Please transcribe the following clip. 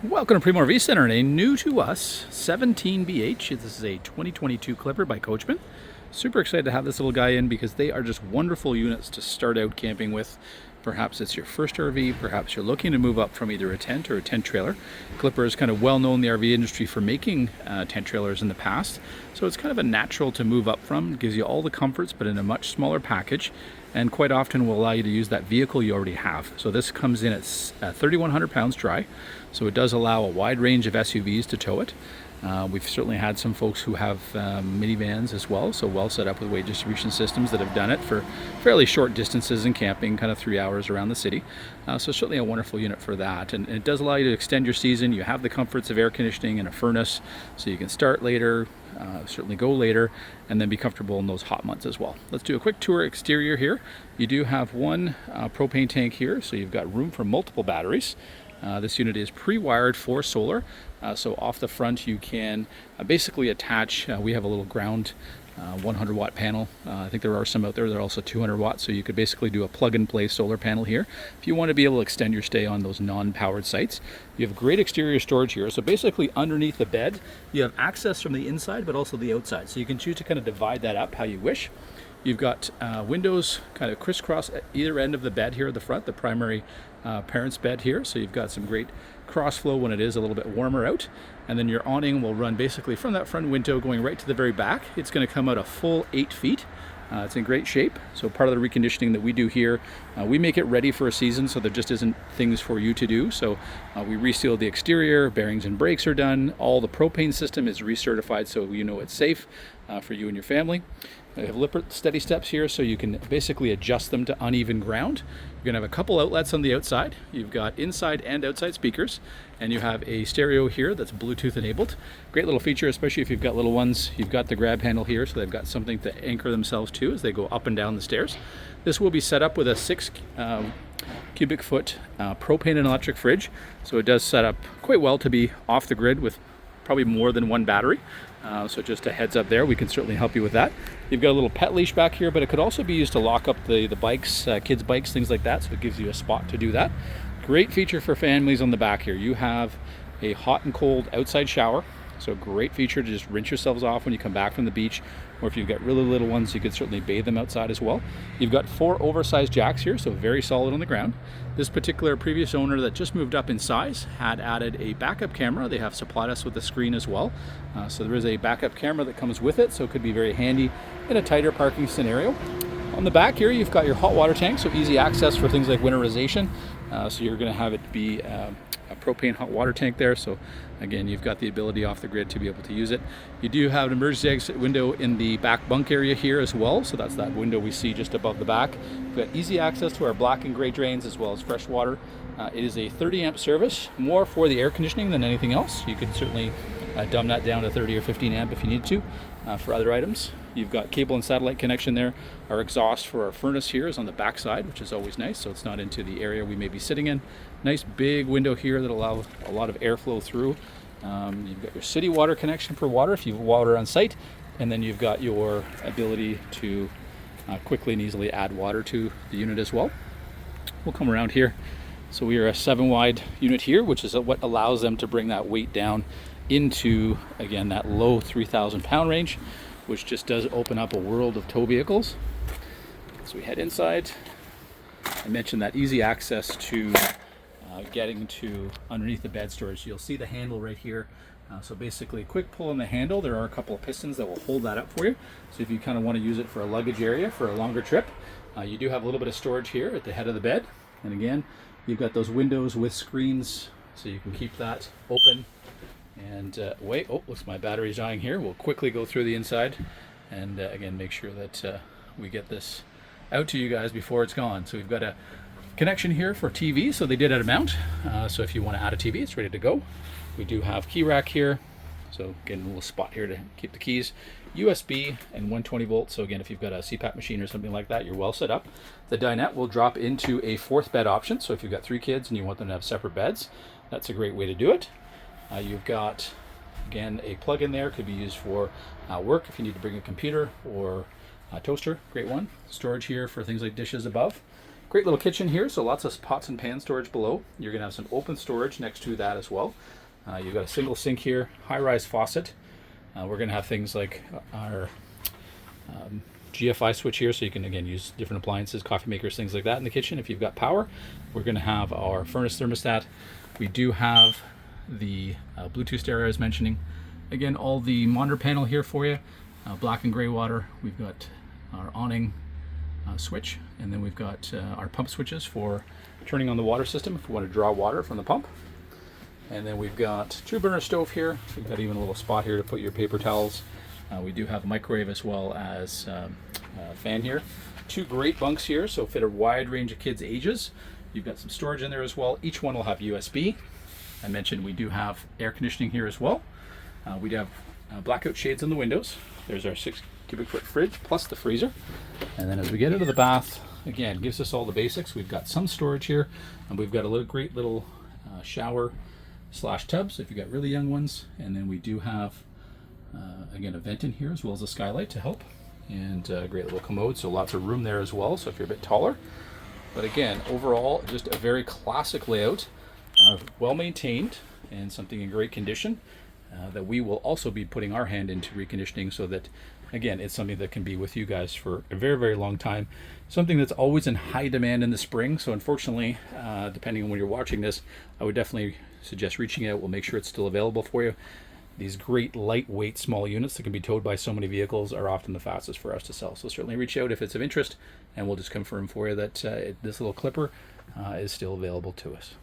Welcome to Primo RV Center and a new to us 17BH. This is a 2022 Clipper by Coachmen. Super excited to have this little guy in because they are just wonderful units to start out camping with. Perhaps it's your first RV, perhaps you're looking to move up from either a tent or a tent trailer. Clipper is kind of well known in the RV industry for making tent trailers in the past, so it's kind of a natural to move up from. It gives you all the comforts but in a much smaller package, and quite often will allow you to use that vehicle you already have. So this comes in at 3,100 pounds dry, so it does allow a wide range of SUVs to tow it. We've certainly had some folks who have minivans as well, so well set up with weight distribution systems that have done it for fairly short distances and camping, kind of 3 hours around the city. So certainly a wonderful unit for that, and it does allow you to extend your season. You have the comforts of air conditioning and a furnace, so you can start later, certainly go later, and then be comfortable in those hot months as well. Let's do a quick tour exterior here. You do have one propane tank here, so you've got room for multiple batteries. This unit is pre-wired for solar, so off the front you can basically attach, we have a little ground 100 watt panel. I think there are some out there that are also 200 watts, so you could basically do a plug and play solar panel here if you want to be able to extend your stay on those non-powered sites. You have great exterior storage here, so basically underneath the bed you have access from the inside but also the outside, so you can choose to kind of divide that up how you wish. You've got windows kind of crisscross at either end of the bed here at the front, the primary parent's bed here, so you've got some great cross flow when it is a little bit warmer out. And then your awning will run basically from that front window going right to the very back. It's going to come out a full 8 feet. It's in great shape, so part of the reconditioning that we do here, we make it ready for a season, so there just isn't things for you to do. So we reseal the exterior, bearings and brakes are done, all the propane system is recertified so you know it's safe for you and your family. We have lip steady steps here, so you can basically adjust them to uneven ground. You're going to have a couple outlets on the outside. You've got inside and outside speakers, and you have a stereo here that's Bluetooth enabled. Great little feature, especially if you've got little ones. You've got the grab handle here, so they've got something to anchor themselves to as they go up and down the stairs. This will be set up with a 6 cubic foot propane and electric fridge, so it does set up quite well to be off the grid with probably more than one battery. So just a heads up there, we can certainly help you with that. You've got a little pet leash back here, but it could also be used to lock up the bikes, kids' bikes, things like that, so it gives you a spot to do that. Great feature for families on the back here. You have a hot and cold outside shower, so great feature to just rinse yourselves off when you come back from the beach, or if you've got really little ones, you could certainly bathe them outside as well. You've got 4 oversized jacks here, so very solid on the ground. This particular previous owner that just moved up in size had added a backup camera. They have supplied us with a screen as well. So there is a backup camera that comes with it, so it could be very handy in a tighter parking scenario. On the back here, you've got your hot water tank, so easy access for things like winterization. So you're going to have it be a propane hot water tank there, so again, you've got the ability off the grid to be able to use it. You do have an emergency exit window in the back bunk area here as well, so that's that window we see just above the back. We've got easy access to our black and gray drains as well as fresh water. It is a 30 amp service, more for the air conditioning than anything else. You could certainly dumb that down to 30 or 15 amp if you need to for other items. You've got cable and satellite connection there. Our exhaust for our furnace here is on the back side, which is always nice, so it's not into the area we may be sitting in. Nice big window here that allows a lot of airflow through. You've got your city water connection for water if you have water on site, and then you've got your ability to quickly and easily add water to the unit as well. We'll come around here. So we are a 7 wide unit here, which is what allows them to bring that weight down into, again, that low 3,000 pound range, which just does open up a world of tow vehicles. So we head inside. I mentioned that easy access to getting to underneath the bed storage. You'll see the handle right here. So basically a quick pull on the handle. There are a couple of pistons that will hold that up for you. So if you kind of want to use it for a luggage area for a longer trip, you do have a little bit of storage here at the head of the bed. And again, you've got those windows with screens, so you can keep that open. And wait, oh, looks my battery's dying here. We'll quickly go through the inside and again make sure that we get this out to you guys before it's gone. So we've got a connection here for TV, so they did add a mount. So if you want to add a TV, it's ready to go. We do have key rack here, so again a little spot here to keep the keys. USB and 120 volts, so again if you've got a CPAP machine or something like that, you're well set up. The dinette will drop into a 4th bed option, so if you've got 3 kids and you want them to have separate beds, that's a great way to do it. You've got, again, a plug in there, could be used for work if you need to bring a computer or a toaster, great one. Storage here for things like dishes above. Great little kitchen here, so lots of pots and pan storage below. You're going to have some open storage next to that as well. You've got a single sink here, high-rise faucet. We're going to have things like our GFI switch here, so you can again use different appliances, coffee makers, things like that in the kitchen if you've got power. We're going to have our furnace thermostat. We do have the Bluetooth stereo I was mentioning. Again, all the monitor panel here for you, black and gray water. We've got our awning switch, and then we've got our pump switches for turning on the water system if we want to draw water from the pump. And then we've got 2-burner stove here. We've got even a little spot here to put your paper towels. We do have a microwave as well as a fan here. 2 great bunks here, so fit a wide range of kids' ages. You've got some storage in there as well. Each one will have USB. I mentioned we do have air conditioning here as well. We do have blackout shades in the windows. There's our 6 cubic foot fridge plus the freezer. And then as we get into the bath, again, gives us all the basics. We've got some storage here, and we've got a great little shower / tub, so if you've got really young ones. And then we do have again, a vent in here as well as a skylight to help, and a great little commode, so lots of room there as well, so if you're a bit taller. But again, overall, just a very classic layout, well maintained, and something in great condition that we will also be putting our hand into reconditioning, so that, again, it's something that can be with you guys for a very, very long time. Something that's always in high demand in the spring, so unfortunately, depending on when you're watching this, I would definitely suggest reaching out. We'll make sure it's still available for you. These great lightweight small units that can be towed by so many vehicles are often the fastest for us to sell. So certainly reach out if it's of interest, and we'll just confirm for you that this little clipper is still available to us.